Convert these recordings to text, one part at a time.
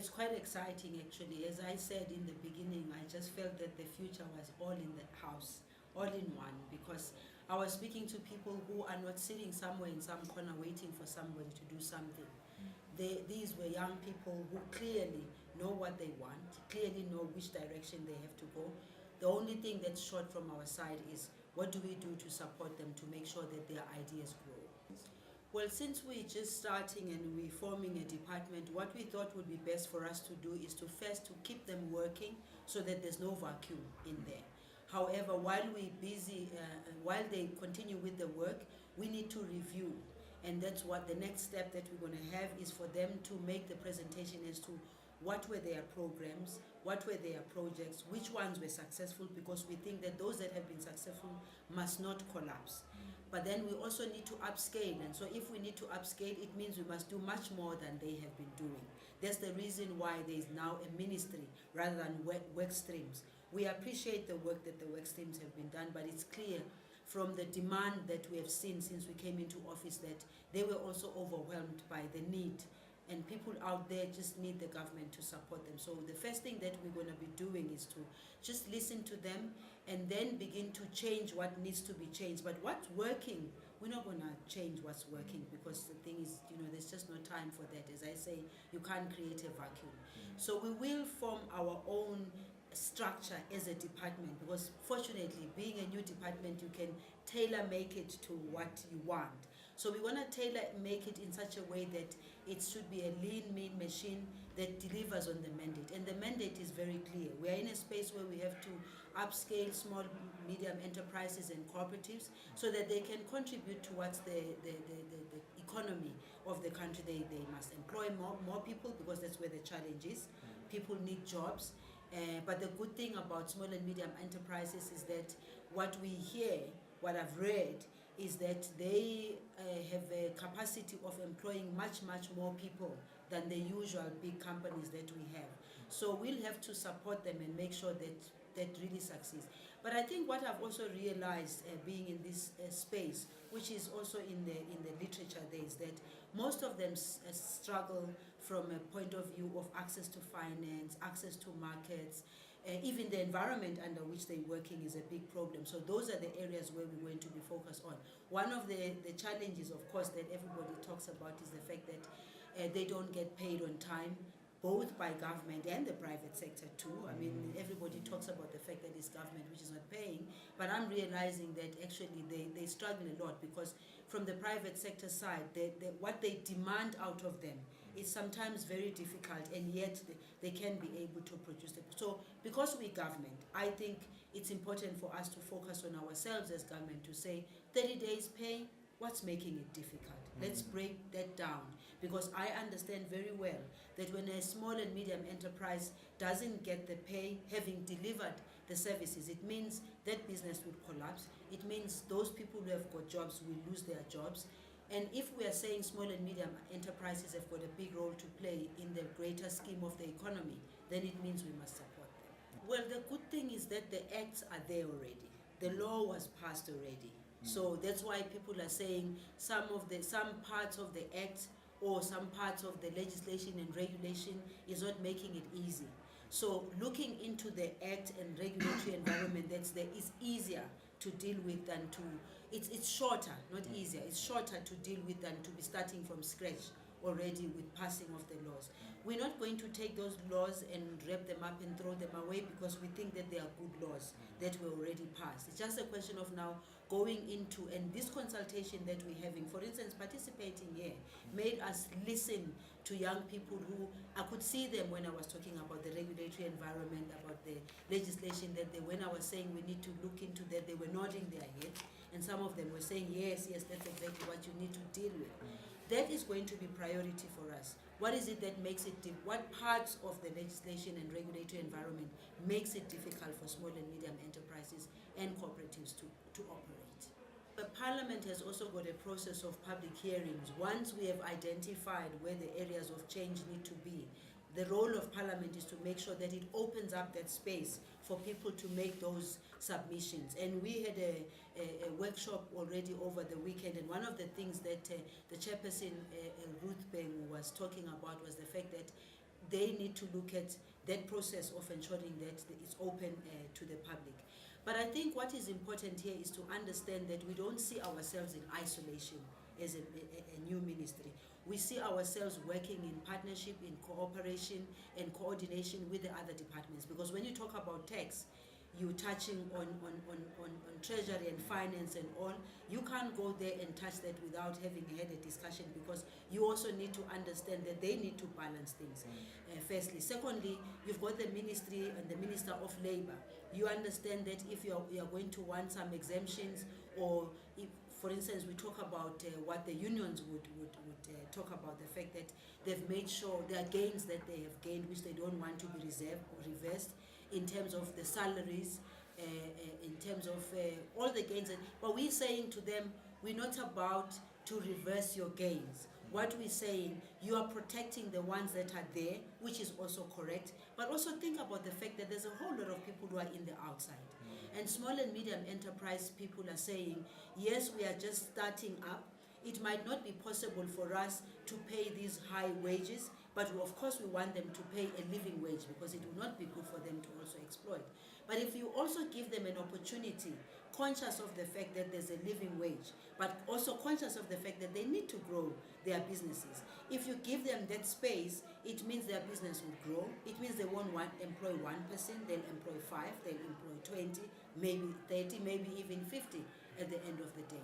it's quite exciting actually. As I said in the beginning, I just felt that the future was all in the house, all in one, because I was speaking to people who are not sitting somewhere in some corner waiting for somebody to do something. These were young people who clearly know what they want, clearly know which direction they have to go. The only thing that's short from our side is what do we do to support them to make sure that their ideas grow. Well, since we're just starting and we're forming a department, what we thought would be best for us to do is to first to keep them working so that there's no vacuum in there. However, while we're busy, while they continue with the work, we need to review. And that's what the next step that we're going to have is for them to make the presentation as to what were their programs, what were their projects, which ones were successful, because we think that those that have been successful must not collapse. But then we also need to upscale, and so if we need to upscale, it means we must do much more than they have been doing. That's the reason why there is now a ministry rather than work streams. We appreciate the work that the work streams have been done, but it's clear from the demand that we have seen since we came into office that they were also overwhelmed by the need, and people out there just need the government to support them. So the first thing that we're going to be doing is to just listen to them and then begin to change what needs to be changed. But what's working, we're not going to change what's working, because the thing is, there's just no time for that. As I say, you can't create a vacuum. So we will form our own structure as a department, because fortunately, being a new department, you can tailor make it to what you want. So we want to tailor make it in such a way that it should be a lean, mean machine that delivers on the mandate. And the mandate is very clear. We are in a space where we have to upscale small, medium enterprises and cooperatives so that they can contribute towards the economy of the country. They must employ more people, because that's where the challenge is. People need jobs. But the good thing about small and medium enterprises is that what we hear, what I've read, is that they have a capacity of employing much more people than the usual big companies that we have. So we'll have to support them and make sure that that really succeeds. But I think what I've also realized being in this space, which is also in the literature there, is that most of them struggle from a point of view of access to finance, access to markets. Even the environment under which they're working is a big problem. So those are the areas where we're going to be focused on. One of the challenges, of course, that everybody talks about is the fact that they don't get paid on time, both by government and the private sector too. I mean, everybody talks about the fact that it's government which is not paying, but I'm realizing that actually they struggle a lot, because from the private sector side, what they demand out of them is sometimes very difficult, and yet they can be able to produce it. So because we're government, I think it's important for us to focus on ourselves as government to say 30 days pay, what's making it difficult? Let's break that down, because I understand very well that when a small and medium enterprise doesn't get the pay, having delivered the services, it means that business would collapse. It means those people who have got jobs will lose their jobs. And if we are saying small and medium enterprises have got a big role to play in the greater scheme of the economy, then it means we must support them. Well, the good thing is that the acts are there already. The law was passed already. So that's why people are saying some parts of the act or some parts of the legislation and regulation is not making it easy. So looking into the act and regulatory environment that's there is easier to deal with than to, it's shorter, not easier, it's shorter to deal with than to be starting from scratch already with passing of the laws. We're not going to take those laws and wrap them up and throw them away, because we think that they are good laws that were already passed. It's just a question of now going into, and this consultation that we're having, for instance, participating here, made us listen to young people who, I could see them when I was talking about the regulatory environment, about the legislation, that when I was saying we need to look into that, they were nodding their head, and some of them were saying, yes, that's exactly what you need to deal with. That is going to be priority for us. What is it that makes it, what parts of the legislation and regulatory environment makes it difficult for small and medium enterprises and cooperatives to operate? The Parliament has also got a process of public hearings. Once we have identified where the areas of change need to be, the role of Parliament is to make sure that it opens up that space for people to make those submissions. And we had a workshop already over the weekend, and one of the things that the chairperson, Ruth Beng, was talking about was the fact that they need to look at that process of ensuring that it's open to the public. But I think what is important here is to understand that we don't see ourselves in isolation as a new ministry. We see ourselves working in partnership, in cooperation and coordination with the other departments, because when you talk about tax, you're touching on treasury and finance and all. You can't go there and touch that without having had a discussion, because you also need to understand that they need to balance things, firstly. Secondly, you've got the ministry and the Minister of Labour. You understand that if you're going to want some exemptions, or if, for instance, we talk about what the unions would talk about, the fact that they've made sure there are gains that they have gained which they don't want to be reversed, in terms of the salaries, in terms of all the gains. But we're saying to them, we're not about to reverse your gains. What we're saying, you are protecting the ones that are there, which is also correct, but also think about the fact that there's a whole lot of people who are in the outside. And small and medium enterprise people are saying, yes, we are just starting up. It might not be possible for us to pay these high wages, but of course we want them to pay a living wage, because it will not be good for them to also exploit. But if you also give them an opportunity, conscious of the fact that there's a living wage, but also conscious of the fact that they need to grow their businesses. If you give them that space, it means their business will grow. It means they won't employ 1%, they'll employ 5, they'll employ 20, maybe 30, maybe even 50 at the end of the day.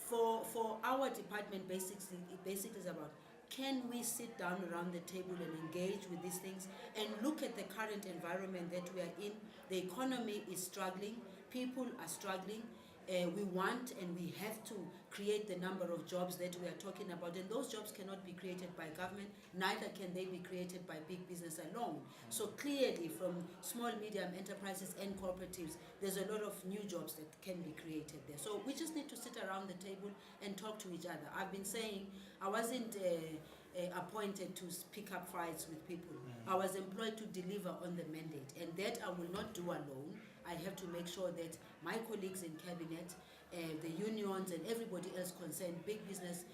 For our department, basically is about, can we sit down around the table and engage with these things and look at the current environment that we are in? The economy is struggling, people are struggling. We want and we have to create the number of jobs that we are talking about, and those jobs cannot be created by government, neither can they be created by big business alone. So clearly, from small, medium enterprises and cooperatives, there's a lot of new jobs that can be created there. So we just need to sit around the table and talk to each other. I've been saying I wasn't appointed to pick up fights with people. I was employed to deliver on the mandate, and that I will not do alone. I have to make sure that my colleagues in cabinet, the unions and everybody else concerned, big business,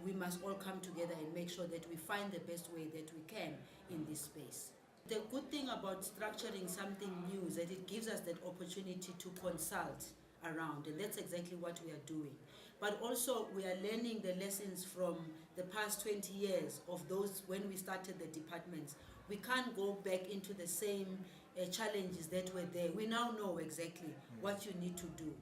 we must all come together and make sure that we find the best way that we can in this space. The good thing about structuring something new is that it gives us that opportunity to consult around, and that's exactly what we are doing. But also we are learning the lessons from the past 20 years of those when we started the departments. We can't go back into the same challenges that were there. We now know exactly what you need to do.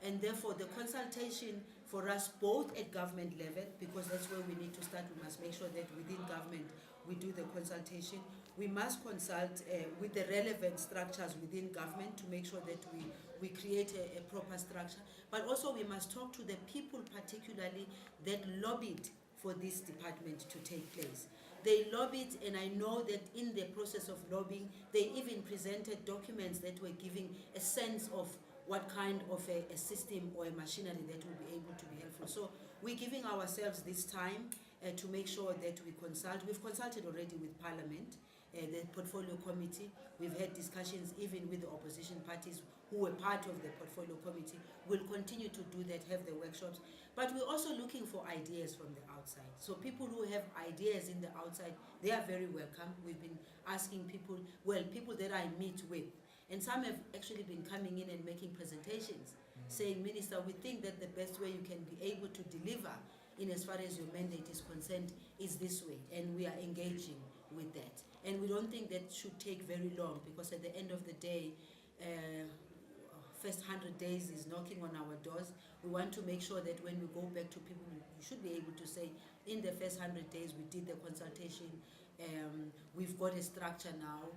And therefore the consultation for us, both at government level, because that's where we need to start, we must make sure that within government we do the consultation. We must consult with the relevant structures within government to make sure that we create a proper structure. But also we must talk to the people particularly that lobbied for this department to take place. They lobbied, and I know that in the process of lobbying, they even presented documents that were giving a sense of what kind of a system or a machinery that will be able to be helpful. So we're giving ourselves this time to make sure that we consult. We've consulted already with Parliament, the Portfolio Committee. We've had discussions even with the opposition parties who were part of the Portfolio Committee. We'll continue to do that, have the workshops. But we're also looking for ideas from the outside. So people who have ideas in the outside, they are very welcome. We've been asking people, well, people that I meet with, and some have actually been coming in and making presentations, saying, Minister, we think that the best way you can be able to deliver in as far as your mandate is concerned is this way, and we are engaging with that. And we don't think that should take very long, because at the end of the day, first 100 days is knocking on our doors. We want to make sure that when we go back to people, we should be able to say, in the first 100 days we did the consultation, we've got a structure now,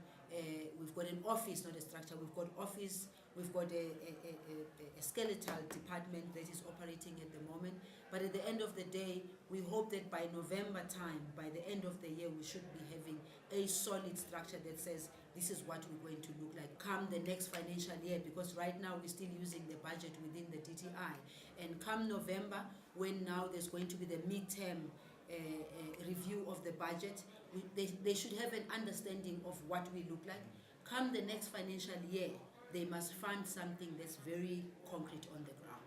we've got an office, not a structure, we've got office, we've got a skeletal department that is operating at the moment. But at the end of the day, we hope that by November time, by the end of the year, we should be having a solid structure that says this is what we're going to look like come the next financial year, because right now we're still using the budget within the DTI. And come November, when now there's going to be the midterm review of the budget, they should have an understanding of what we look like. Come the next financial year, they must find something that's very concrete on the ground.